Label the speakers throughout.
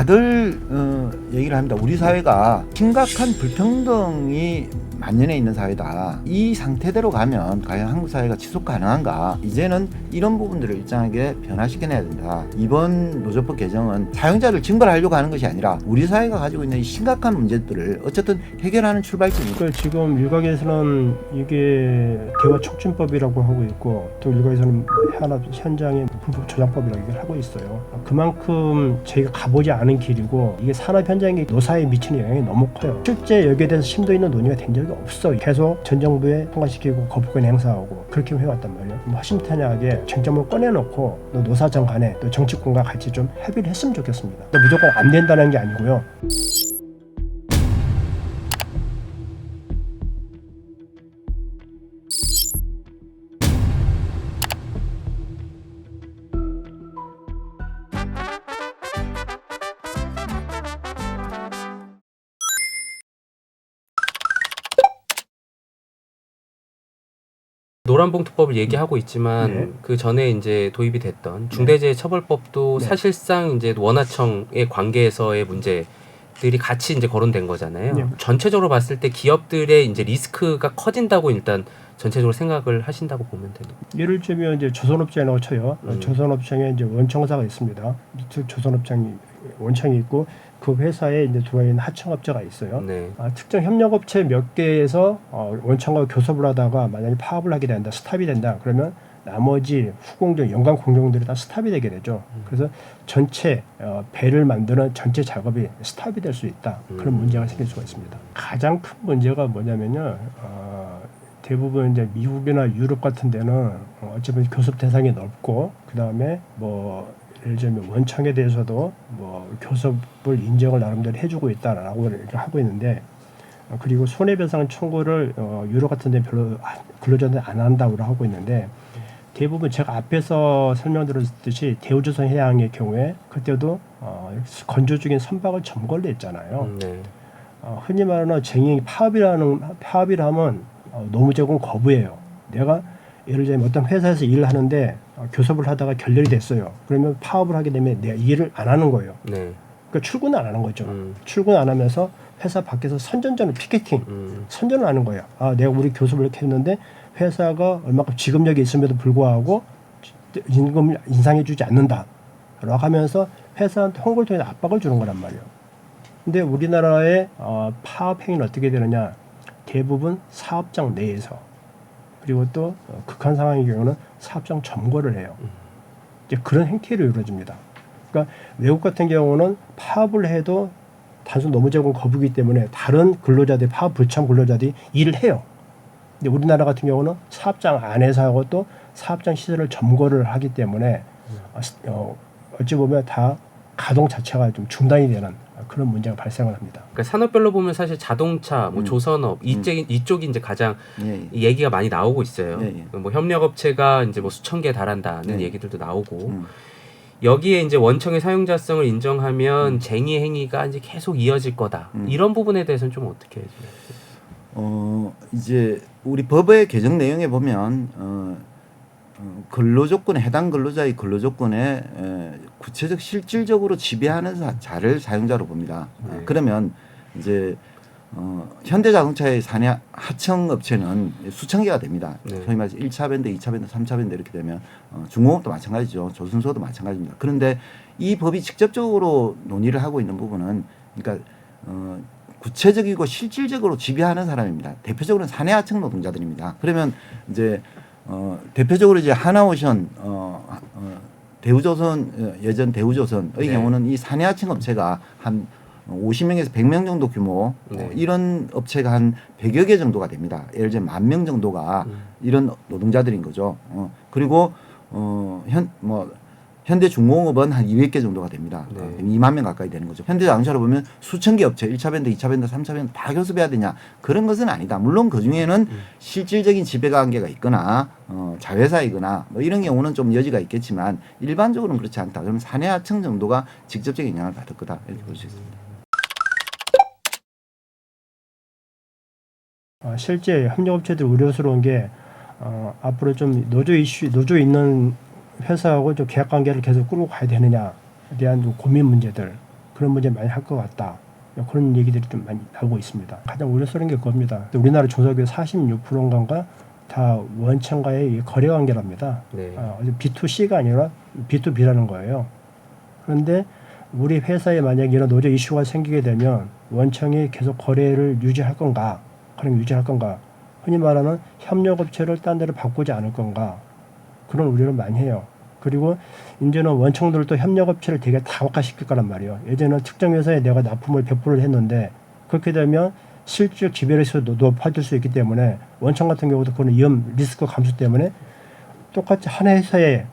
Speaker 1: 다들 얘기를 합니다. 우리 사회가 심각한 불평등이 만연해 있는 사회다. 이 상태대로 가면 과연 한국 사회가 지속 가능한가? 이제는 이런 부분들을 일정하게 변화시켜내야 된다. 이번 노조법 개정은 사용자를 징벌하려고 하는 것이 아니라 우리 사회가 가지고 있는 이 심각한 문제들을 어쨌든 해결하는 출발점입니다.
Speaker 2: 그러니까 지금 일각에서는 이게 대화 촉진법이라고 하고 있고 또 일각에서는 현업 현장의 불법 조장법이라고 얘기를 하고 있어요. 그만큼 저희가 가보지 않은 길이고 이게 산업 현장에 노사에 미치는 영향이 너무 커요. 실제 여기에 대해서 심도 있는 논의가 된 적이 없어. 계속 전 정부에 통과시키고 거부권 행사하고 그렇게 해왔단 말이에요. 허심탄회하게 쟁점을 꺼내놓고 또 노사정 간에 또 정치권과 같이 좀 협의를 했으면 좋겠습니다. 무조건 안 된다는 게 아니고요.
Speaker 3: 노란봉투법을 얘기하고 있지만
Speaker 2: 네.
Speaker 3: 그 전에 이제 도입이 됐던 중대재해처벌법도
Speaker 2: 네.
Speaker 3: 사실상 이제 원화청의 관계에서의 문제들이 같이 이제 거론된 거잖아요.
Speaker 2: 네.
Speaker 3: 전체적으로 봤을 때 기업들의 이제 리스크가 커진다고 일단 전체적으로 생각을 하신다고 보면 되는.
Speaker 2: 예를 들면 이제 조선업장이라고 쳐요. 조선업장에 이제 원청사가 있습니다. 조선업장이 원청이 있고 그 회사에 이제 들어와 있는 하청업자가 있어요.
Speaker 3: 네.
Speaker 2: 특정 협력업체 몇 개에서 원청과 교섭을 하다가 만약에 파업을 하게 된다, 스탑이 된다. 그러면 나머지 후공정, 연관 공정들이 다 스탑이 되게 되죠. 그래서 전체 배를 만드는 전체 작업이 스탑이 될 수 있다. 그런 문제가 생길 수가 있습니다. 가장 큰 문제가 뭐냐면요. 대부분 이제 미국이나 유럽 같은 데는 어차피 교섭 대상이 넓고 그 다음에 뭐 예를 들면 원청에 대해서도 뭐 교섭을 인정을 나름대로 해주고 있다라고 이렇게 하고 있는데 그리고 손해배상 청구를 유럽 같은 데 별로 근로자들 안 한다고 하고 있는데 대부분 제가 앞에서 설명드렸듯이 대우조선해양의 경우에 그때도 건조 중인 선박을 점거를 했잖아요.
Speaker 3: 네.
Speaker 2: 흔히 말하는 쟁의 파업이라 하면 노무 제공 거부해요. 내가 예를 들면 어떤 회사에서 일을 하는데 교섭을 하다가 결렬이 됐어요. 그러면 파업을 하게 되면 내가 일을 안 하는 거예요.
Speaker 3: 네.
Speaker 2: 그러니까 출근 안 하는 거죠. 출근 안 하면서 회사 밖에서 선전전을 피켓팅, 선전을 하는 거예요. 내가 우리 교섭을 이렇게 했는데 회사가 얼마큼 지급력이 있음에도 불구하고 임금을 인상해주지 않는다. 라고 하면서 회사한테 홍보를 통해서 압박을 주는 거란 말이에요. 근데 우리나라의 파업 행위는 어떻게 되느냐? 대부분 사업장 내에서 그리고 또 극한 상황의 경우는 사업장 점거를 해요. 이제 그런 행태로 이루어집니다. 그러니까 외국 같은 경우는 파업을 해도 단순 노무 제공 거부기 때문에 다른 근로자들 파업 불참 근로자들이 일을 해요. 근데 우리나라 같은 경우는 사업장 안에서 하고 또 사업장 시설을 점거를 하기 때문에 어찌 보면 다 가동 자체가 좀 중단이 되는 그런 문제가 발생을 합니다.
Speaker 3: 그러니까 산업별로 보면 사실 자동차, 뭐 조선업 이쪽이 이제 가장 얘기가 많이 나오고 있어요. 뭐 협력업체가 이제 뭐 수천 개에 달한다는 얘기들도 나오고 여기에 이제 원청의 사용자성을 인정하면 쟁의 행위가 이제 계속 이어질 거다. 이런 부분에 대해서는 좀 어떻게 해줘요?
Speaker 1: 이제 우리 법의 개정 내용에 보면 근로조건에 해당 근로자의 근로조건에 구체적 실질적으로 지배하는 자를 사용자로 봅니다. 그러면 이제 현대자동차의 사내 하청 업체는 수천 개가 됩니다. 소위 말해서 1차 밴드, 2차 밴드, 3차 밴드 이렇게 되면 중공업도 마찬가지죠. 조선소도 마찬가지입니다. 그런데 이 법이 직접적으로 논의를 하고 있는 부분은 그러니까 구체적이고 실질적으로 지배하는 사람입니다. 대표적으로는 사내 하청 노동자들입니다. 그러면 이제 대표적으로 이제 하나오션, 대우조선, 예전 대우조선의 경우는 이 사내 하청 업체가 한 50명에서 100명 정도 규모, 이런 업체가 한 100여 개 정도가 됩니다. 예를 들면 10,000명 정도가 이런 노동자들인 거죠. 그리고 현대중공업은 한 200개 정도가 됩니다. 2만 명 가까이 되는 거죠. 현대자동차로 보면 수천 개 업체, 1차 밴드, 2차 밴드, 3차 밴드 다 교섭해야 되냐? 그런 것은 아니다. 물론 그 중에는 실질적인 지배관계가 있거나 자회사이거나 뭐 이런 경우는 좀 여지가 있겠지만 일반적으로는 그렇지 않다. 그러면 사내하청 정도가 직접적인 영향을 받을 거다. 이렇게 볼 수 있습니다.
Speaker 2: 실제 협력업체들 우려스러운 게 앞으로 좀 노조 있는 회사하고 좀 계약 관계를 계속 끌고 가야 되느냐에 대한 고민 문제들 그런 문제 많이 할 것 같다. 그런 얘기들이 좀 많이 나오고 있습니다. 가장 우려스러운 게 그겁니다. 우리나라 중소기업 46%인가 다 원청과의 거래 관계랍니다.
Speaker 3: 네.
Speaker 2: B2C가 아니라 B2B라는 거예요. 그런데 우리 회사에 만약 이런 노조 이슈가 생기게 되면 원청이 계속 거래를 유지할 건가? 그럼 유지할 건가? 흔히 말하는 협력업체를 딴 데로 바꾸지 않을 건가? 그런 우려를 많이 해요. 그리고 이제는 원청들도 협력업체를 되게 다각화시킬 거란 말이에요. 예전에는 특정 회사에 내가 납품을 100%를 했는데 그렇게 되면 실질 지배력이 높아질 수 있기 때문에 원청 같은 경우도 그런 위험 리스크 감소 때문에 똑같이 한 회사에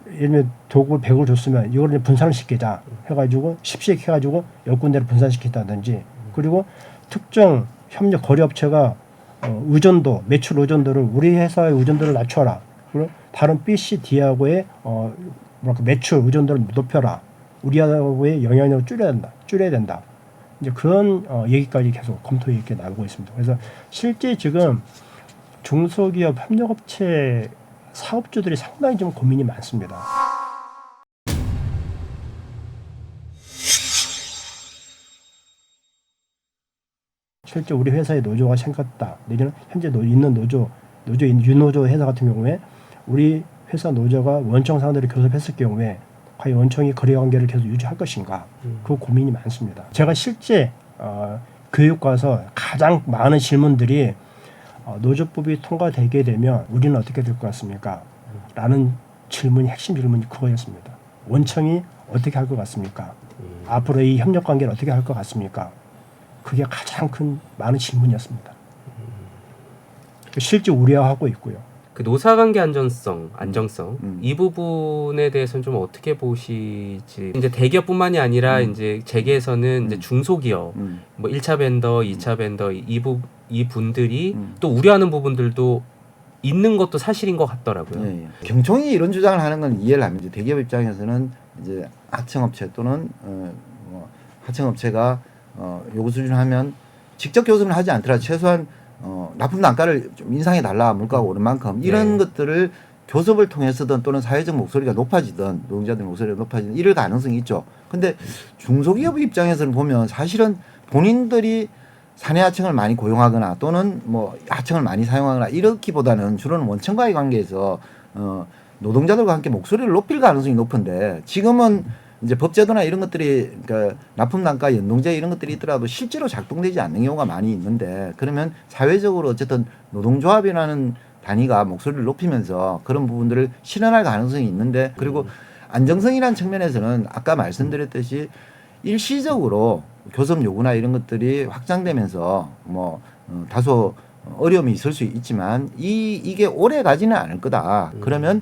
Speaker 2: 예를 들면 도구 100을 줬으면 이걸 분산을 시키자 해가지고 10씩 해가지고 10군데를 분산시킨다든지 그리고 특정 협력 거래업체가 의존도 매출 의존도를 우리 회사의 의존도를 낮춰라. 그리고 다른 B, C, D하고의 매출 의존도를 높여라. 우리하고의 영향력을 줄여야 된다. 이제 그런 얘기까지 계속 검토에 이렇게 나오고 있습니다. 그래서 실제 지금 중소기업 협력업체 사업주들이 상당히 좀 고민이 많습니다. 실제 우리 회사에 노조가 생겼다. 내지는 현재 있는 유노조 회사 같은 경우에 우리 회사 노조가 원청 상대로 교섭했을 경우에 과연 원청이 거래관계를 계속 유지할 것인가? 그 고민이 많습니다. 제가 실제 교육 가서 가장 많은 질문들이 노조법이 통과되게 되면 우리는 어떻게 될 것 같습니까? 라는 질문이 핵심 질문이 그거였습니다. 원청이 어떻게 할 것 같습니까? 앞으로 이 협력관계를 어떻게 할 것 같습니까? 그게 가장 큰 많은 질문이었습니다. 실제 우려하고 있고요.
Speaker 3: 그 노사관계 안정성 이 부분에 대해서는 좀 어떻게 보시지? 이제 대기업뿐만이 아니라 이제 재계에서는 이제 중소기업, 뭐 1차 벤더, 2차 벤더 이 분들이 또 우려하는 부분들도 있는 것도 사실인 것 같더라고요.
Speaker 1: 예. 경총이 이런 주장을 하는 건 이해를 합니다. 대기업 입장에서는 이제 하청업체 또는 하청업체가 요구 수준을 하면 직접 교섭을 하지 않더라도 최소한 납품 단가를 좀 인상해 달라 물가가 오른 만큼 이런 것들을 교섭을 통해서든 또는 사회적 목소리가 높아지든 노동자들 목소리가 높아지든 이럴 가능성이 있죠. 근데 중소기업 입장에서는 보면 사실은 본인들이 사내 하청을 많이 고용하거나 또는 뭐 하청을 많이 사용하거나 이렇기보다는 주로는 원청과의 관계에서 노동자들과 함께 목소리를 높일 가능성이 높은데 지금은 이제 법제도나 이런 것들이 그러니까 납품 단가 연동제 이런 것들이 있더라도 실제로 작동되지 않는 경우가 많이 있는데 그러면 사회적으로 어쨌든 노동조합이라는 단위가 목소리를 높이면서 그런 부분들을 실현할 가능성이 있는데 그리고 안정성이라는 측면에서는 아까 말씀드렸듯이 일시적으로 교섭 요구나 이런 것들이 확장되면서 뭐 다소 어려움이 있을 수 있지만 이게 오래 가지는 않을 거다. 그러면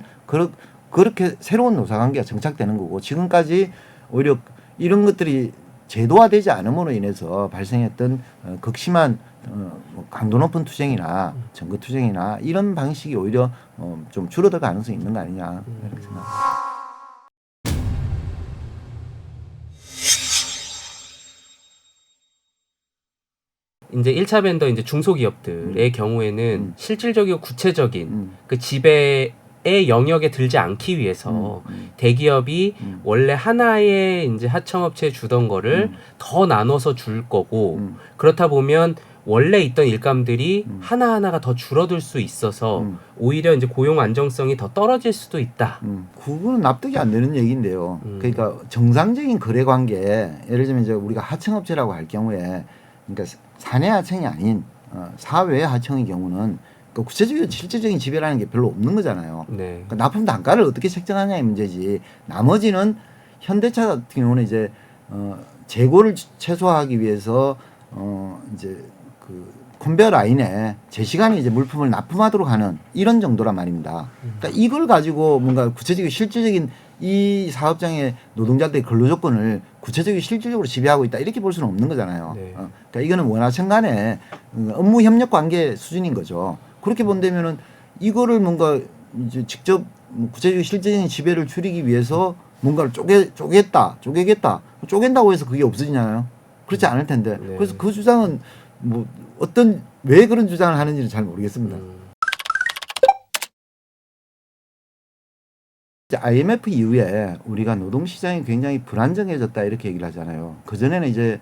Speaker 1: 그렇게 새로운 노사관계가 정착되는 거고 지금까지 오히려 이런 것들이 제도화되지 않음으로 인해서 발생했던 극심한 강도 높은 투쟁이나 증거 투쟁이나 이런 방식이 오히려 좀 줄어들 가능성이 있는 거 아니냐 이렇게 생각합니다.
Speaker 3: 이제 1차 벤더 이제 중소기업들의 경우에는 실질적이고 구체적인 그 지배의 영역에 들지 않기 위해서 대기업이 원래 하나의 이제 하청업체에 주던 거를 더 나눠서 줄 거고 그렇다 보면 원래 있던 일감들이 하나하나가 더 줄어들 수 있어서 오히려 이제 고용 안정성이 더 떨어질 수도 있다.
Speaker 1: 그거는 납득이 안 되는 얘기인데요. 그러니까 정상적인 거래 관계 예를 들면 이제 우리가 하청업체라고 할 경우에 그러니까 사내 하청이 아닌 사외 하청의 경우는 그 구체적인 실질적인 지배라는 게 별로 없는 거잖아요.
Speaker 3: 네.
Speaker 1: 그러니까 납품 단가를 어떻게 책정하냐의 문제지. 나머지는 현대차 같은 경우는 이제 재고를 최소화하기 위해서 이제 그 컨베어 라인에 제 시간에 이제 물품을 납품하도록 하는 이런 정도란 말입니다. 그러니까 이걸 가지고 뭔가 구체적인 실질적인 이 사업장의 노동자들의 근로 조건을 구체적으로 실질적으로 지배하고 있다 이렇게 볼 수는 없는 거잖아요.
Speaker 3: 네.
Speaker 1: 그러니까 이거는 원하청 간의 업무 협력 관계 수준인 거죠. 그렇게 본다면은 이거를 뭔가 이제 직접 구체적인 실질적인 지배를 줄이기 위해서 뭔가를 쪼개겠다. 쪼갠다고 해서 그게 없어지나요? 그렇지 않을 텐데.
Speaker 3: 네.
Speaker 1: 그래서 그 주장은 뭐 왜 그런 주장을 하는지는 잘 모르겠습니다. IMF 이후에 우리가 노동시장이 굉장히 불안정해졌다 이렇게 얘기를 하잖아요. 그전에는 이제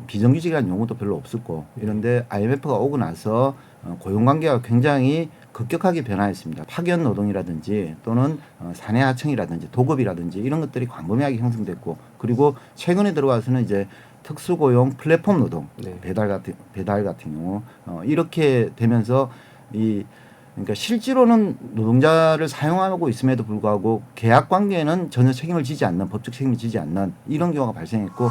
Speaker 1: 비정규직이라는 용어도 별로 없었고 이런데 IMF가 오고 나서 고용관계가 굉장히 급격하게 변화했습니다. 파견 노동이라든지 또는 사내 하청이라든지 도급이라든지 이런 것들이 광범위하게 형성됐고 그리고 최근에 들어와서는 이제 특수고용 플랫폼 노동
Speaker 3: 네.
Speaker 1: 배달 같은 경우 이렇게 되면서 그러니까 실제로는 노동자를 사용하고 있음에도 불구하고 계약 관계에는 전혀 책임을 지지 않는 법적 책임을 지지 않는 이런 경우가 발생했고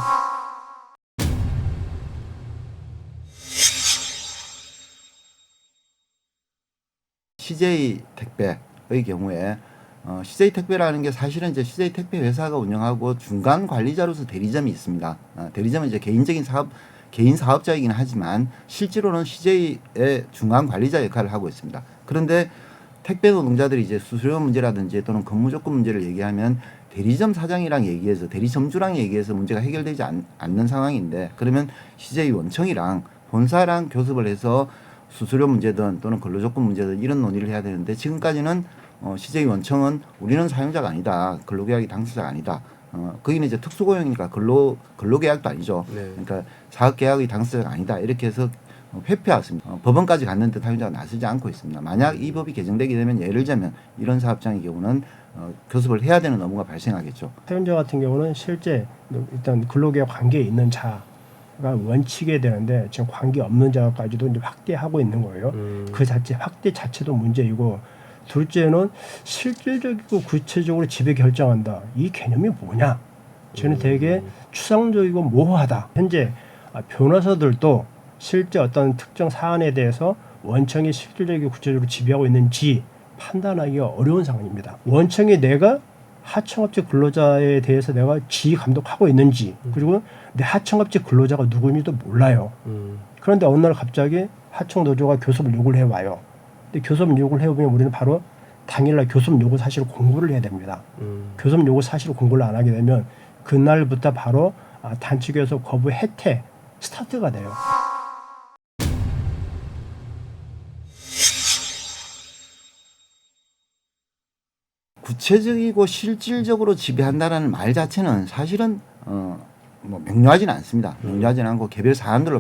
Speaker 1: CJ 택배의 경우에 CJ 택배라는 게 사실은 이제 CJ 택배 회사가 운영하고 중간 관리자로서 대리점이 있습니다. 대리점은 이제 개인 사업자이긴 하지만 실제로는 CJ의 중간 관리자 역할을 하고 있습니다. 그런데 택배 노동자들이 이제 수수료 문제라든지 또는 근무 조건 문제를 얘기하면 대리점 사장이랑 얘기해서 대리점주랑 얘기해서 문제가 해결되지 않는 상황인데 그러면 CJ 원청이랑 본사랑 교섭을 해서 수수료 문제든 또는 근로조건 문제든 이런 논의를 해야 되는데 지금까지는 CJ 원청은 우리는 사용자가 아니다. 근로계약이 당사자가 아니다. 거기는 이제 특수고용이니까 근로계약도 아니죠.
Speaker 3: 네.
Speaker 1: 그러니까 사업계약의 당사자가 아니다. 이렇게 해서 회피했습니다. 법원까지 갔는데 사용자가 나서지 않고 있습니다. 만약 이 법이 개정되게 되면 예를 들면 이런 사업장의 경우는 교섭을 해야 되는 의무가 발생하겠죠.
Speaker 2: 사용자 같은 경우는 실제 일단 근로계약 관계에 있는 자가 원칙이 되는데 지금 관계 없는 자까지도 이제 확대하고 있는 거예요. 그 확대 자체도 문제이고 둘째는 실질적이고 구체적으로 지배 결정한다. 이 개념이 뭐냐? 저는 되게 추상적이고 모호하다. 현재 변호사들도 실제 어떤 특정 사안에 대해서 원청이 실질적이고 구체적으로 지배하고 있는지 판단하기가 어려운 상황입니다. 원청이 내가 하청업체 근로자에 대해서 내가 지휘 감독하고 있는지 그리고 내 하청업체 근로자가 누구인지도 몰라요. 그런데 어느 날 갑자기 하청노조가 교섭을 요구를 해와요. 근데 교섭 요구를 해오면 우리는 바로 당일날 교섭 요구 사실을 공고를 해야 됩니다. 교섭 요구 사실을 공고를 안 하게 되면 그날부터 바로 단체 교섭 거부 혜택 스타트가 돼요.
Speaker 1: 구체적이고 실질적으로 지배한다라는 말 자체는 사실은 뭐 명료하지는 않습니다. 명료하지는 않고 개별 사안들로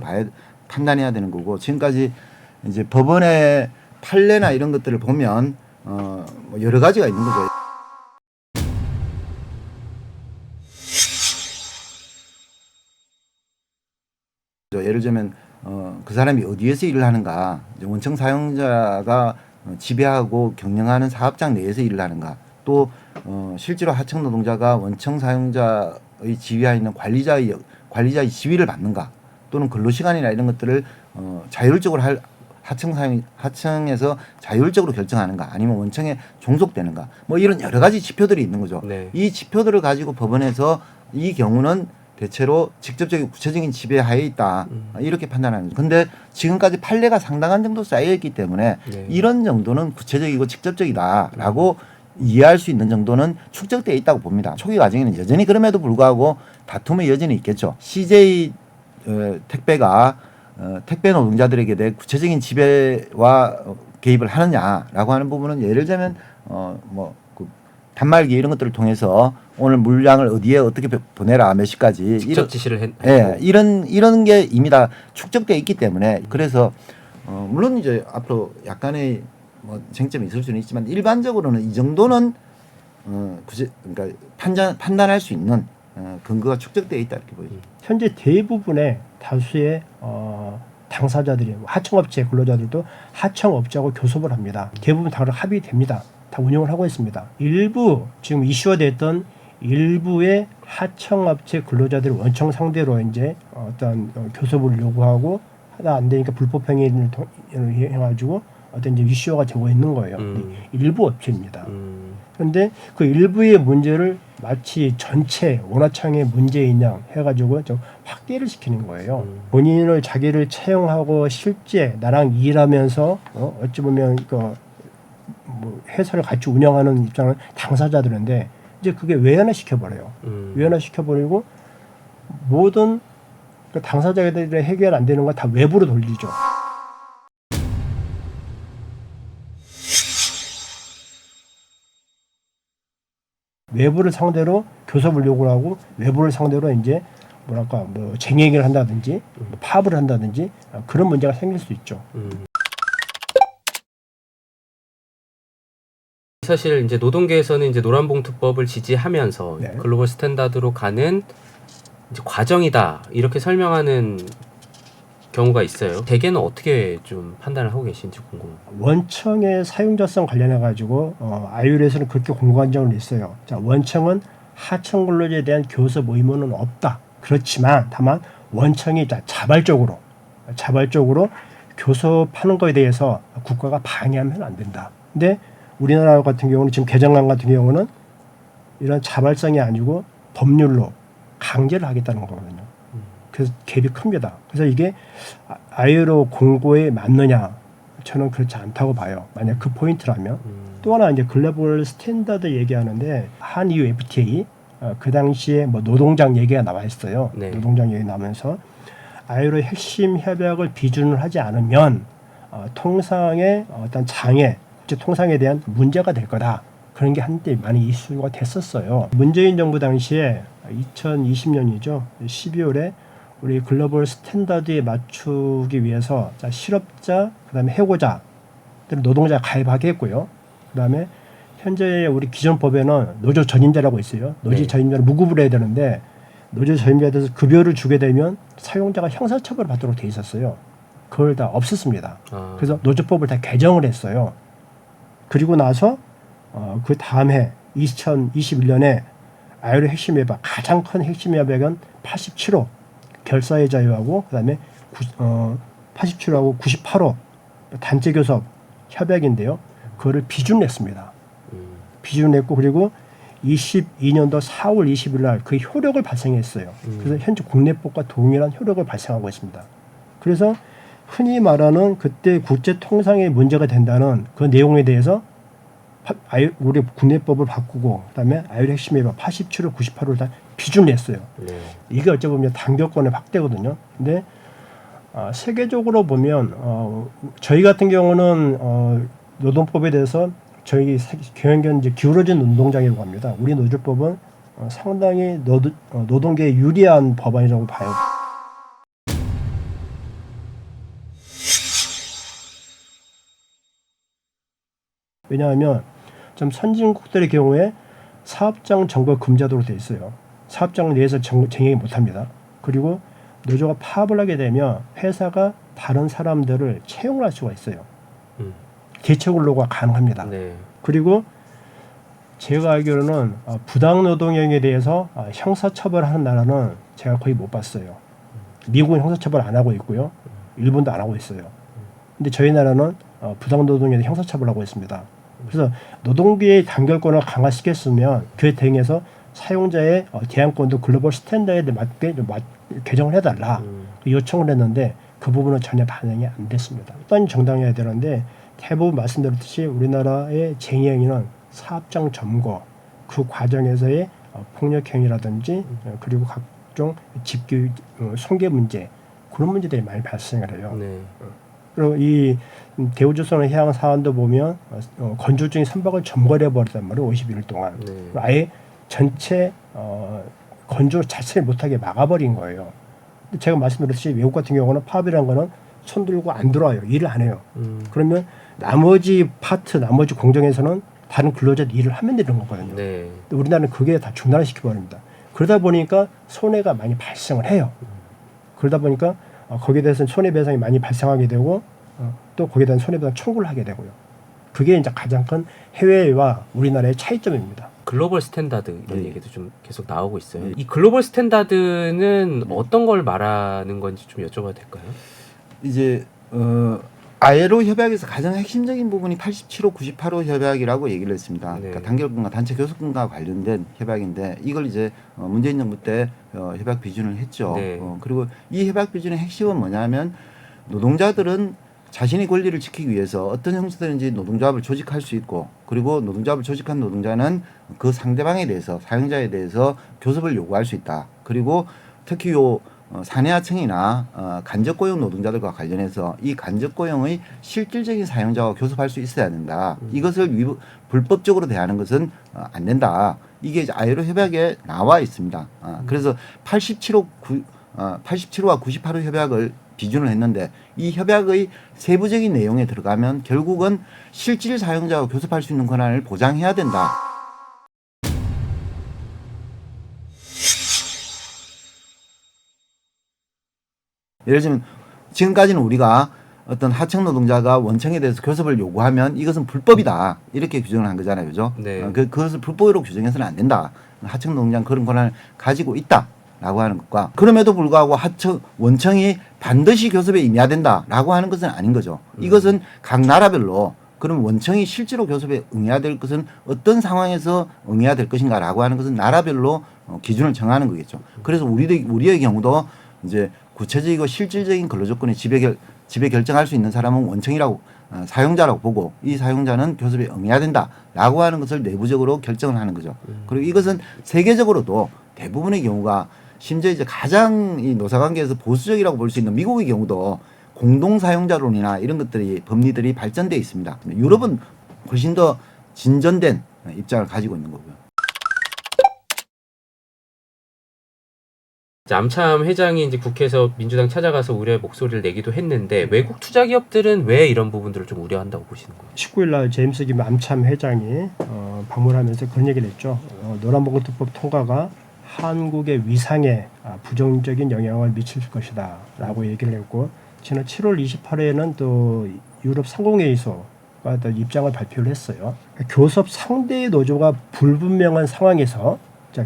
Speaker 1: 판단해야 되는 거고 지금까지 이제 법원의 판례나 이런 것들을 보면 뭐 여러 가지가 있는 거죠. 예를 들면 그 사람이 어디에서 일을 하는가, 이제 원청 사용자가 지배하고 경영하는 사업장 내에서 일을 하는가, 또 실제로 하청 노동자가 원청 사용자의 지위하에 있는 관리자의 지위를 받는가, 또는 근로시간이나 이런 것들을 자율적으로 하청에서 자율적으로 결정하는가, 아니면 원청에 종속되는가, 뭐 이런 여러 가지 지표들이 있는 거죠.
Speaker 3: 네.
Speaker 1: 이 지표들을 가지고 법원에서 이 경우는 대체로 직접적인 구체적인 지배하에 있다 이렇게 판단하는 거죠. 근데 지금까지 판례가 상당한 정도 쌓여있기 때문에
Speaker 3: 네.
Speaker 1: 이런 정도는 구체적이고 직접적이다라고 이해할 수 있는 정도는 축적되어 있다고 봅니다. 초기 과정에는 여전히 그럼에도 불구하고 다툼의 여전히 있겠죠. CJ 택배가 택배 노동자들에게 대해 구체적인 지배와 개입을 하느냐라고 하는 부분은 예를 들면 그 단말기 이런 것들을 통해서 오늘 물량을 어디에 어떻게 보내라 몇 시까지
Speaker 3: 직접 지시를 했고
Speaker 1: 예, 이런 게 이미 다 축적되어 있기 때문에 그래서 물론 이제 앞으로 약간의 뭐 쟁점이 있을 수는 있지만 일반적으로는 이 정도는 그러니까 판단할 수 있는 근거가 축적되어 있다 이렇게 보이죠.
Speaker 2: 현재 대부분의 다수의 당사자들이 하청업체 근로자들도 하청업체하고 교섭을 합니다. 대부분 다 합의됩니다. 다 운영을 하고 있습니다. 일부 지금 이슈가 됐던 일부의 하청업체 근로자들 원청 상대로 이제 어떤 교섭을 요구하고 하다 안 되니까 불법 행위를 해가지고 어떤 이제 이슈가 되고 있는 거예요. 일부 업체입니다. 그런데 그 일부의 문제를 마치 전체 원화창의 문제인 양 해가지고 좀 확대를 시키는 거예요. 본인을 자기를 채용하고 실제 나랑 일하면서 어찌 보면 뭐 회사를 같이 운영하는 입장은 당사자들인데 이제 그게 외연화 시켜버려요. 외연화 시켜버리고 모든 그 당사자들의 해결 안 되는 거 다 외부로 돌리죠. 외부를 상대로 교섭을 요구하고 외부를 상대로 이제 뭐랄까 뭐 쟁행을 한다든지 뭐 파업을 한다든지 그런 문제가 생길 수 있죠.
Speaker 3: 사실 이제 노동계에서는 이제 노란봉투법을 지지하면서
Speaker 2: 네.
Speaker 3: 글로벌 스탠다드로 가는 이제 과정이다 이렇게 설명하는 경우가 있어요. 대개는 어떻게 좀 판단을 하고 계신지 궁금합니다.
Speaker 2: 원청의 사용자성 관련해 가지고 아이율에서는 그렇게 공관점을 있어요. 자, 원청은 하청 근로자에 대한 교섭 의무는 없다. 그렇지만 다만 원청이 자발적으로 교섭하는 거에 대해서 국가가 방해하면 안 된다. 근데 우리나라 같은 경우는 지금 개정안 같은 경우는 이런 자발성이 아니고 법률로 강제를 하겠다는 거거든요. 그래서 갭이 큽니다. 그래서 이게 아이로 공고에 맞느냐? 저는 그렇지 않다고 봐요. 만약 그 포인트라면. 또 하나 이제 글로벌 스탠다드 얘기하는데 한EU FTA 그 당시에 뭐 노동장 얘기가 나와 있어요.
Speaker 3: 네.
Speaker 2: 노동장 얘기 나오면서 아이로 핵심 협약을 비준을 하지 않으면 통상의 어떤 장애, 국제 통상에 대한 문제가 될 거다. 그런 게 한때 많이 이슈가 됐었어요. 문재인 정부 당시에 2020년이죠. 12월에 우리 글로벌 스탠다드에 맞추기 위해서 실업자, 그다음에 해고자, 노동자 가입하게 했고요. 그다음에 현재 우리 기존 법에는 노조 전임자라고 있어요. 노조 전임자를 무급을 해야 되는데 노조 전임자에 대해서 급여를 주게 되면 사용자가 형사처벌을 받도록 돼 있었어요. 그걸 다 없앴습니다. 그래서 노조법을 다 개정을 했어요. 그리고 나서 그 다음 해 2021년에 아이로 핵심 협약 가장 큰 핵심 협약은 87호 결사의 자유하고 그다음에 87호하고 98호 단체 교섭 협약인데요. 그거를 비준냈습니다. 비준냈고 그리고 22년도 4월 20일 날 그 효력을 발생했어요. 그래서 현재 국내법과 동일한 효력을 발생하고 있습니다. 그래서 흔히 말하는 그때 국제 통상에 문제가 된다는 그 내용에 대해서 우리 국내법을 바꾸고 그다음에 아이로 핵심 협약 87호, 98호를 다 비준냈어요. 네. 이게 어찌 보면 단결권의 확대거든요. 근데 세계적으로 보면 저희 같은 경우는 노동법에 대해서 저희 경영견 이제 기울어진 운동장이라고 합니다. 우리 노조법은 상당히 노동계에 유리한 법안이라고 봐요. 왜냐하면 좀 선진국들의 경우에 사업장 점거 금지하도록 돼 있어요. 사업장 내에서 쟁행이 못합니다. 그리고 노조가 파업을 하게 되면 회사가 다른 사람들을 채용을 할 수가 있어요. 대체 근로가 가능합니다. 네. 그리고 제가 알기로는 부당노동행위에 대해서 형사처벌하는 나라는 제가 거의 못 봤어요. 미국은 형사처벌 안 하고 있고요. 일본도 안 하고 있어요. 근데 저희 나라는 부당노동에 대해 형사처벌하고 있습니다. 그래서 노동계의 단결권을 강화시켰으면 그에 대응해서 사용자의 대항권도 글로벌 스탠다드에 맞게 개정을 해달라 요청을 했는데 그 부분은 전혀 반영이 안 됐습니다. 어떤 정당해야 되는데 대부분 말씀드렸듯이 우리나라의 쟁의행위는 사업장 점거 그 과정에서의 폭력행위라든지 그리고 각종 집기 손괴 문제 그런 문제들이 많이 발생을 해요. 네. 그리고 이 대우조선의 해양 사안도 보면 건조증이 선박을 점거해 버렸단 말이에요. 51일 동안. 네. 아예 전체 건조 자체를 못하게 막아버린 거예요. 근데 제가 말씀드렸듯이 외국 같은 경우는 파업이라는 거는 손 들고 안 들어와요. 일을 안 해요. 그러면 나머지 파트, 나머지 공정에서는 다른 근로자들 일을 하면 되는 거거든요. 네. 근데 우리나라는 그게 다 중단을 시켜버립니다. 그러다 보니까 손해가 많이 발생을 해요. 그러다 보니까 거기에 대해서는 손해배상이 많이 발생하게 되고 또 거기에 대한 손해배상 청구를 하게 되고요. 그게 이제 가장 큰 해외와 우리나라의 차이점입니다.
Speaker 3: 글로벌 스탠다드 이런 얘기도 좀 계속 나오고 있어요. 이 글로벌 스탠다드는 어떤 걸 말하는 건지 좀 여쭤봐도 될까요?
Speaker 1: 이제 ILO 협약에서 가장 핵심적인 부분이 87호, 98호 협약이라고 얘기를 했습니다. 네. 그러니까 단결권과 단체 교섭권과 관련된 협약인데 이걸 이제 문재인 정부 때 협약 비준을 했죠. 네. 그리고 이 협약 비준의 핵심은 뭐냐면 노동자들은 자신의 권리를 지키기 위해서 어떤 형태든지 노동조합을 조직할 수 있고 그리고 노동조합을 조직한 노동자는 그 상대방에 대해서 사용자에 대해서 교섭을 요구할 수 있다. 그리고 특히 요 사내하청이나 간접고용 노동자들과 관련해서 이 간접고용의 실질적인 사용자와 교섭할 수 있어야 된다. 이것을 불법적으로 대하는 것은 안 된다. 이게 이제 ILO 협약에 나와 있습니다. 그래서 87호와 98호 협약을 기준을 했는데 이 협약의 세부적인 내용에 들어가면 결국은 실질 사용자와 교섭할 수 있는 권한을 보장해야 된다. 예를 들면 지금까지는 우리가 어떤 하청 노동자가 원청에 대해서 교섭을 요구하면 이것은 불법이다 이렇게 규정을 한 거잖아요, 그죠?
Speaker 3: 네.
Speaker 1: 그것을 불법으로 규정해서는 안 된다. 하청 노동자는 그런 권한을 가지고 있다라고 하는 것과 그럼에도 불구하고 원청이 반드시 교섭에 임해야 된다라고 하는 것은 아닌 거죠. 이것은 각 나라별로 그럼 원청이 실제로 교섭에 응해야 될 것은 어떤 상황에서 응해야 될 것인가라고 하는 것은 나라별로 기준을 정하는 거겠죠. 그래서 우리의 경우도 이제 구체적이고 실질적인 근로조건의 지배 결정할 수 있는 사람은 원청이라고 사용자라고 보고 이 사용자는 교섭에 응해야 된다라고 하는 것을 내부적으로 결정을 하는 거죠. 그리고 이것은 세계적으로도 대부분의 경우가 심지어 이제 가장 이 노사관계에서 보수적이라고 볼 수 있는 미국의 경우도 공동 사용자론이나 이런 것들이 법리들이 발전되어 있습니다. 유럽은 훨씬 더 진전된 입장을 가지고 있는 거고요.
Speaker 3: 암참 회장이 이제 국회에서 민주당 찾아가서 우려의 목소리를 내기도 했는데 외국 투자 기업들은 왜 이런 부분들을 좀 우려한다고 보시는 거예요?
Speaker 2: 19일 날 제임스 김 암참 회장이 방문하면서 그런 얘기를 했죠. 노란봉투법 통과가 한국의 위상에 부정적인 영향을 미칠 것이다 라고 얘기를 했고 지난 7월 28일에는 또 유럽 상공회의소가 또 입장을 발표를 했어요. 교섭 상대 노조가 불분명한 상황에서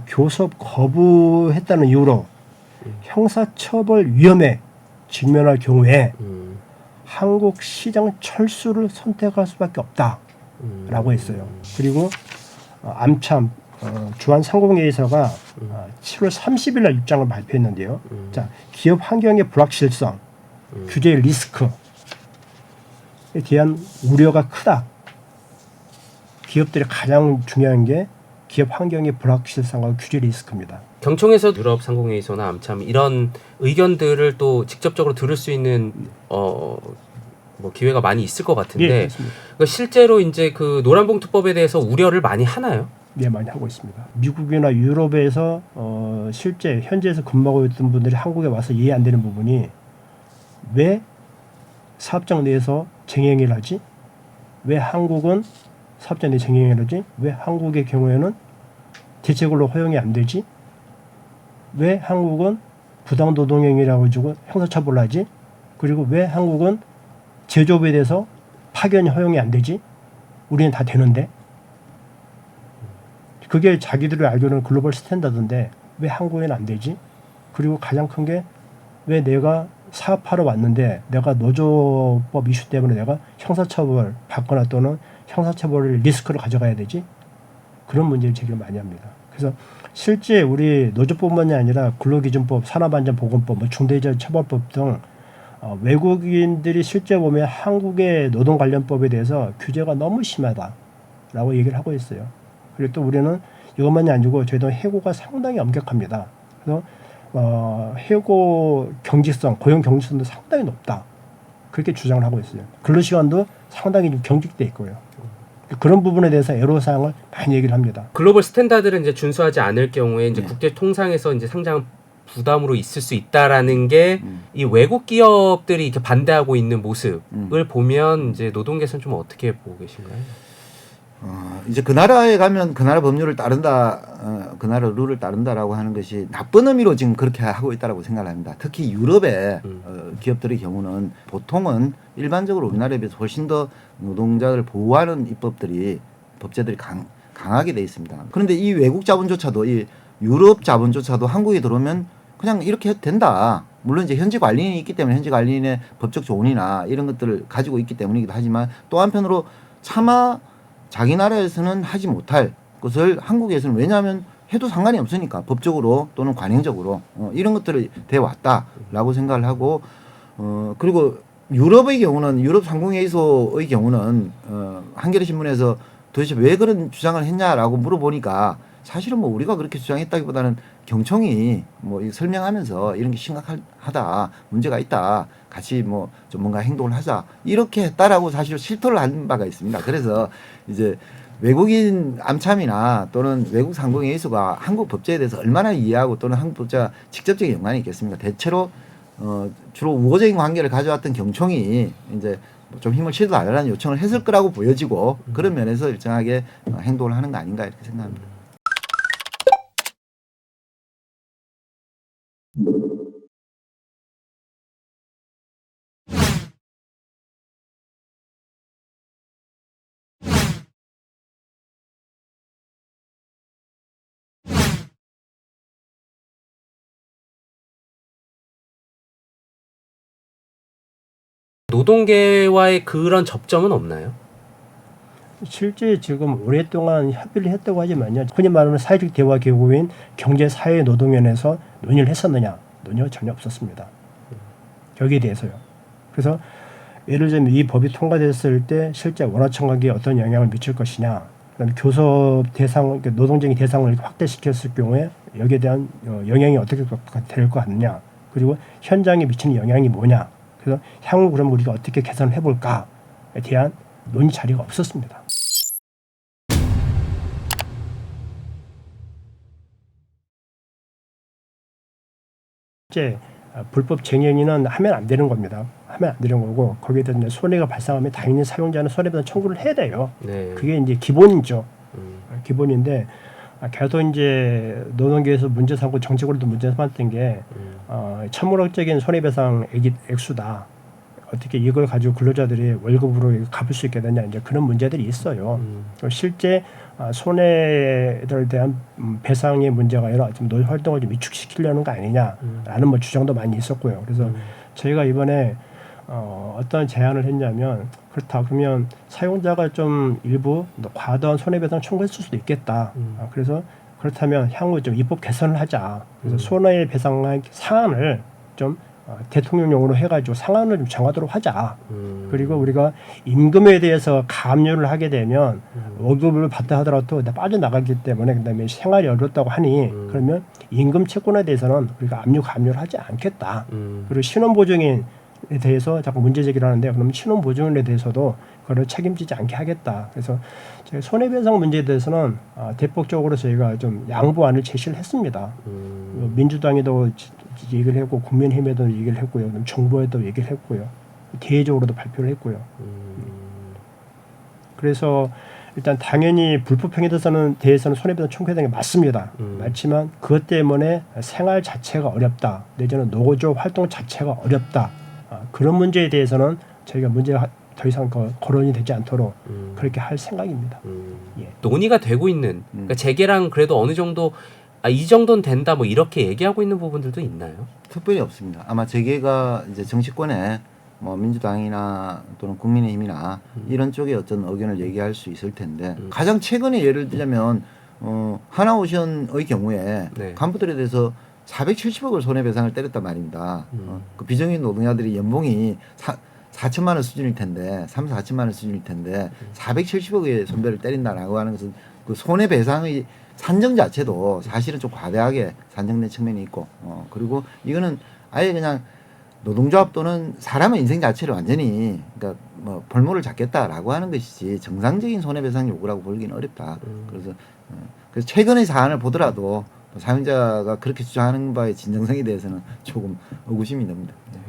Speaker 2: 교섭 거부했다는 이유로 형사처벌 위험에 직면할 경우에 한국 시장 철수를 선택할 수밖에 없다라고 했어요. 그리고 암참 주한상공회의소가 7월 30일 날 입장을 발표했는데요. 자, 기업 환경의 불확실성, 규제 리스크에 대한 우려가 크다. 기업들이 가장 중요한 게 기업 환경의 불확실성과 규제 리스크입니다.
Speaker 3: 경총에서 유럽 상공회의소나 암참 이런 의견들을 또 직접적으로 들을 수 있는 뭐 기회가 많이 있을 것 같은데
Speaker 2: 예,
Speaker 3: 그러니까 실제로 이제 그 노란봉투법에 대해서 우려를 많이 하나요?
Speaker 2: 네, 많이 하고 있습니다. 미국이나 유럽에서 실제 현지에서 근무하고 있던 분들이 한국에 와서 이해 안 되는 부분이 왜 사업장 내에서 쟁행을 하지? 왜 한국은 사업장 내 쟁행을 하지? 왜 한국의 경우에는 대체근로 허용이 안 되지? 왜 한국은 부당노동행위라고 가지고 형사처벌을 하지? 그리고 왜 한국은 제조업에 대해서 파견이 허용이 안 되지? 우리는 다 되는데? 그게 자기들이 알기로는 글로벌 스탠다드인데 왜 한국에는 안 되지? 그리고 가장 큰 게 왜 내가 사업하러 왔는데 내가 노조법 이슈 때문에 내가 형사처벌 받거나 또는 형사처벌 리스크를 가져가야 되지? 그런 문제를 제기를 많이 합니다. 그래서 실제 우리 노조법만이 아니라 근로기준법, 산업안전보건법, 중대재해처벌법 등 외국인들이 실제 보면 한국의 노동관련법에 대해서 규제가 너무 심하다라고 얘기를 하고 있어요. 그리고 또 우리는 이것만이 아니고 저희도 해고가 상당히 엄격합니다. 그래서 해고 경직성, 고용 경직성도 상당히 높다. 그렇게 주장을 하고 있어요. 근로시간도 상당히 좀 경직돼 있고요. 그런 부분에 대해서 애로사항을 많이 얘기를 합니다.
Speaker 3: 글로벌 스탠다드를 이제 준수하지 않을 경우에 이제 국제 통상에서 이제 상당 부담으로 있을 수 있다라는 게 이 외국 기업들이 이렇게 반대하고 있는 모습을 보면 이제 노동계에서는 좀 어떻게 보고 계신가요?
Speaker 1: 이제 그 나라에 가면 그 나라 법률을 따른다, 그 나라 룰을 따른다라고 하는 것이 나쁜 의미로 지금 그렇게 하고 있다라고 생각을 합니다. 특히 유럽의 기업들의 경우는 보통은 일반적으로 우리나라에 비해서 훨씬 더 노동자를 보호하는 법제들이 강하게 돼 있습니다. 그런데 이 외국 자본조차도 이 유럽 자본조차도 한국에 들어오면 그냥 이렇게 해도 된다. 물론 이제 현지 관리인이 있기 때문에 현지 관리인의 법적 조언이나 이런 것들을 가지고 있기 때문이기도 하지만 또 한편으로 차마 자기 나라에서는 하지 못할 것을 한국에서는 왜냐하면 해도 상관이 없으니까 법적으로 또는 관행적으로 이런 것들을 돼 왔다라고 생각을 하고 그리고 유럽의 경우는 유럽 상공회의소의 경우는 한겨레 신문에서 도대체 왜 그런 주장을 했냐라고 물어보니까 사실은 뭐 우리가 그렇게 주장했다기보다는 경총이 뭐 설명하면서 이런 게 심각하다, 문제가 있다, 같이 뭐 좀 뭔가 행동을 하자 이렇게 했다라고 사실 실토를 한 바가 있습니다. 그래서 이제 외국인 암참이나 또는 외국 상공의 예수가 한국 법제에 대해서 얼마나 이해하고 또는 한국 법제와 직접적인 연관이 있겠습니까? 대체로 주로 우호적인 관계를 가져왔던 경총이 이제 좀 힘을 실어달라는 요청을 했을 거라고 보여지고 그런 면에서 일정하게 행동을 하는 거 아닌가 이렇게 생각합니다.
Speaker 3: 노동계와의 그런 접점은 없나요?
Speaker 2: 실제 지금 오랫동안 협의를 했다고 하지만요. 흔히 말하는 사회적 대화 기구인 경제사회노동위원회에서 논의를 했었느냐? 논의가 전혀 없었습니다. 여기에 대해서요. 그래서 예를 들면 이 법이 통과됐을 때 실제 원화청각에 어떤 영향을 미칠 것이냐, 그다음에 교섭 대상, 노동쟁의 대상을 확대시켰을 경우에 여기에 대한 영향이 어떻게 될 것 같느냐, 그리고 현장에 미치는 영향이 뭐냐, 그래서 향후 그럼 우리가 어떻게 개선을 해볼까에 대한 논의 자리가 없었습니다. 실제 불법 쟁행위는 하면 안 되는 겁니다. 하면 안 되는 거고 거기에 대한 손해가 발생하면 당연히 사용자는 손해배상 청구를 해야 돼요.
Speaker 3: 네.
Speaker 2: 그게 이제 기본이죠. 기본인데 계속 이제 노동계에서 문제 삼고 정책으로도 문제 삼았던 게 천문학적인 손해배상 액수다. 어떻게 이걸 가지고 근로자들이 월급으로 갚을 수 있게 되냐 이제 그런 문제들이 있어요. 실제 손해에 대한 배상의 문제가 아니라 좀 노동 활동을 좀 위축시키려는 거 아니냐라는 뭐 주장도 많이 있었고요. 그래서 저희가 이번에 어떤 제안을 했냐면 그렇다 그러면 사용자가 좀 일부 과도한 손해배상 청구했을 수도 있겠다. 그래서 그렇다면 향후 좀 입법 개선을 하자. 그래서 손해배상 상한을 좀 대통령령으로 해가지고 상한을 좀 정하도록 하자. 그리고 우리가 임금에 대해서 감료를 하게 되면 월급을 받다 하더라도 빠져나가기 때문에 그다음에 생활이 어렵다고 하니 그러면 임금 채권에 대해서는 우리가 감료를 하지 않겠다. 그리고 신원보증인에 대해서 자꾸 문제 제기를 하는데 그러면 신원보증인에 대해서도 그걸 책임지지 않게 하겠다. 그래서 저희 손해배상 문제에 대해서는 대폭적으로 저희가 좀 양보안을 제시를 했습니다. 민주당에도 얘기를 했고 국민의힘에도 얘기를 했고요. 정부에도 얘기를 했고요. 대외적으로도 발표를 했고요. 그래서 일단 당연히 불법행위에 대해서는 손해배상 청구해야 되는 게 맞습니다. 맞지만 그것 때문에 생활 자체가 어렵다. 내지는 노조 활동 자체가 어렵다. 그런 문제에 대해서는 저희가 문제가 더 이상 거론이 되지 않도록 그렇게 할 생각입니다. 예.
Speaker 3: 논의가 되고 있는 그러니까 재계랑 그래도 어느 정도 이 정도는 된다 뭐 이렇게 얘기하고 있는 부분들도 있나요?
Speaker 1: 특별히 없습니다. 아마 재계가 이제 정치권에 뭐 민주당이나 또는 국민의힘이나 이런 쪽에 어떤 의견을 얘기할 수 있을 텐데 가장 최근에 예를 들자면 하나오션의 경우에
Speaker 3: 네.
Speaker 1: 간부들에 대해서 470억을 손해배상을 때렸단 말입니다. 그 비정규직 노동자들이 연봉이 4천만 원 수준일 텐데 3, 4천만 원 수준일 텐데 470억의 손배를 때린다라고 하는 것은 그 손해배상의 산정 자체도 사실은 좀 과대하게 산정된 측면이 있고 그리고 이거는 아예 그냥 노동조합 또는 사람의 인생 자체를 완전히 그러니까 뭐 볼모를 잡겠다라고 하는 것이지 정상적인 손해배상 요구라고 보기는 어렵다. 그래서 최근의 사안을 보더라도 사용자가 그렇게 주장하는 바의 진정성에 대해서는 조금 의구심이 듭니다. 네.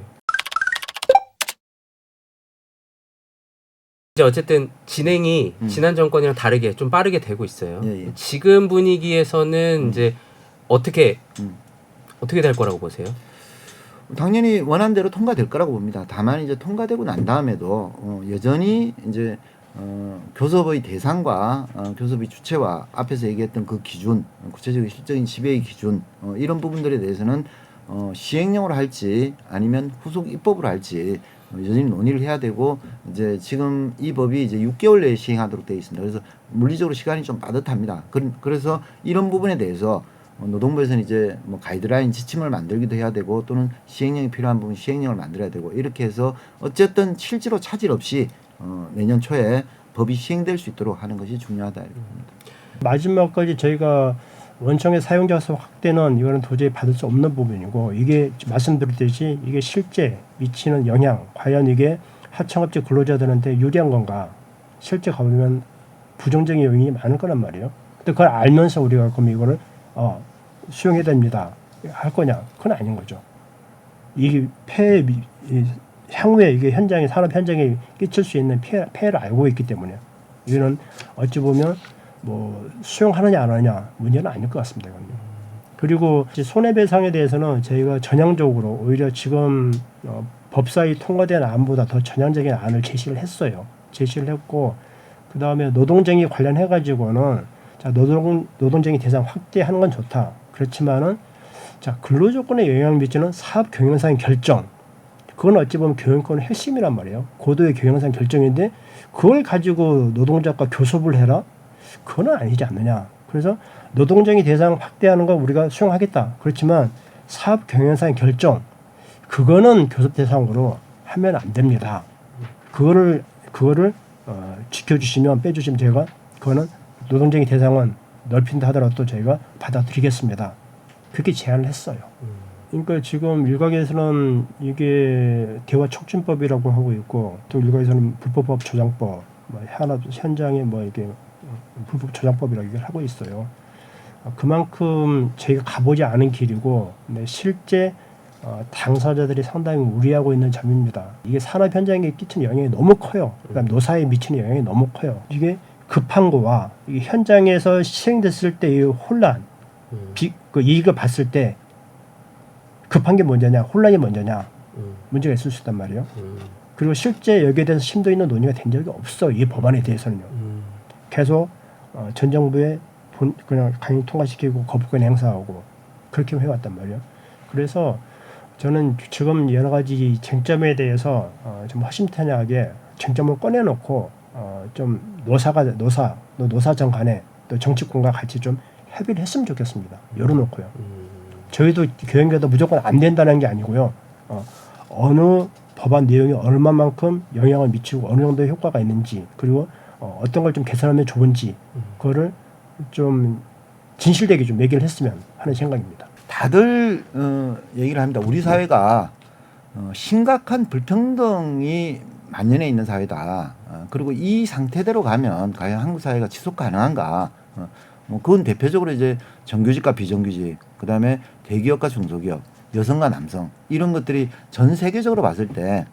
Speaker 3: 이제 어쨌든 진행이 지난 정권이랑 다르게 좀 빠르게 되고 있어요.
Speaker 1: 예.
Speaker 3: 지금 분위기에서는 이제 어떻게 될 거라고 보세요?
Speaker 1: 당연히 원안대로 통과될 거라고 봅니다. 다만 이제 통과되고 난 다음에도 여전히 이제 교섭의 대상과 교섭의 주체와 앞에서 얘기했던 그 기준, 구체적인 실적인 지배의 기준 이런 부분들에 대해서는 시행령으로 할지 아니면 후속 입법으로 할지 여전히 논의를 해야 되고 이제 지금 이 법이 이제 6개월 내에 시행하도록 되어 있습니다. 그래서 물리적으로 시간이 좀 빠듯합니다. 그래서 이런 부분에 대해서 노동부에서는 이제 뭐 가이드라인 지침을 만들기도 해야 되고 또는 시행령이 필요한 부분 시행령을 만들어야 되고 이렇게 해서 어쨌든 실제로 차질 없이 내년 초에 법이 시행될 수 있도록 하는 것이 중요하다 이렇게 봅니다.
Speaker 2: 마지막까지 저희가 원청의 사용자 수 확대는 이거는 도저히 받을 수 없는 부분이고 이게 말씀드렸듯이 이게 실제 미치는 영향 과연 이게 하청업체 근로자들한테 유리한 건가 실제 가보면 부정적인 요인이 많을 거란 말이에요. 근데 그걸 알면서 우리가 그럼 이거를 수용해야 됩니다. 할 거냐? 그건 아닌 거죠. 이게 향후에 이게 현장에 산업 현장에 끼칠 수 있는 폐해를 알고 있기 때문에 이거는 어찌 보면 뭐 수용하느냐 안 하느냐 문제는 아닐 것 같습니다. 이건. 그리고 손해배상에 대해서는 저희가 전향적으로 오히려 지금 법사위 통과된 안보다 더 전향적인 안을 제시를 했어요. 제시를 했고 그 다음에 노동쟁의 관련해 가지고는 자 노동쟁의 대상 확대하는 건 좋다. 그렇지만은 자 근로조건에 영향을 미치는 사업 경영상 결정 그건 어찌 보면 경영권의 핵심이란 말이에요. 고도의 경영상 결정인데 그걸 가지고 노동자과 교섭을 해라? 그건 아니지 않느냐. 그래서 노동쟁의 대상 확대하는 건 우리가 수용하겠다. 그렇지만 사업 경영상 결정 그거는 교섭 대상으로 하면 안 됩니다. 그거를 지켜주시면 빼주시면 제가 그거는 노동쟁의 대상은 넓힌다 하더라도 저희가 받아들이겠습니다. 그렇게 제안을 했어요. 그러니까 지금 일각에서는 이게 대화 촉진법이라고 하고 있고 또 일각에서는 불법법 조장법, 하나 현장에 이게 불법 조장법이라고 얘기를 하고 있어요. 그만큼 저희가 가보지 않은 길이고 실제 당사자들이 상당히 우려하고 있는 점입니다. 이게 산업 현장에 끼치는 영향이 너무 커요. 그다음 노사에 미치는 영향이 너무 커요. 이게 급한 거와 이게 현장에서 시행됐을 때의 혼란, 이익을 봤을 때 급한 게 먼저냐, 혼란이 먼저냐 문제가 있을 수 있단 말이에요. 그리고 실제 여기에 대해서 심도 있는 논의가 된 적이 없어. 이 법안에 대해서는요. 계속 전 정부에 그냥 강행 통과시키고 거부권 행사하고 그렇게 해왔단 말이에요. 그래서 저는 지금 여러 가지 쟁점에 대해서 좀 허심탄회하게 쟁점을 꺼내놓고 좀 노사정 간에 또 정치권과 같이 좀 협의를 했으면 좋겠습니다. 열어놓고요. 저희도 교육계도 무조건 안 된다는 게 아니고요. 어느 법안 내용이 얼마만큼 영향을 미치고 어느 정도의 효과가 있는지 그리고 어떤 걸 좀 개선하면 좋은지 그거를 좀 진실되게 좀 얘기를 했으면 하는 생각입니다.
Speaker 1: 다들 얘기를 합니다. 우리 사회가 심각한 불평등이 만연해 있는 사회다. 그리고 이 상태대로 가면 과연 한국 사회가 지속 가능한가? 그건 대표적으로 이제 정규직과 비정규직, 그다음에 대기업과 중소기업, 여성과 남성 이런 것들이 전 세계적으로 봤을 때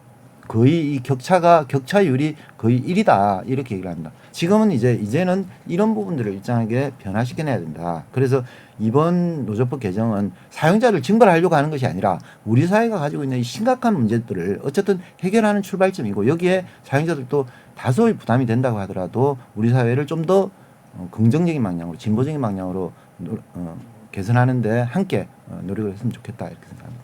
Speaker 1: 거의 이 격차율이 거의 1이다 이렇게 얘기를 합니다. 지금은 이제는 이런 부분들을 일정하게 변화시켜내야 된다. 그래서 이번 노조법 개정은 사용자를 징벌하려고 하는 것이 아니라 우리 사회가 가지고 있는 이 심각한 문제들을 어쨌든 해결하는 출발점이고 여기에 사용자들도 다소의 부담이 된다고 하더라도 우리 사회를 좀 더 긍정적인 방향으로 진보적인 방향으로 개선하는데 함께 노력을 했으면 좋겠다 이렇게 생각합니다.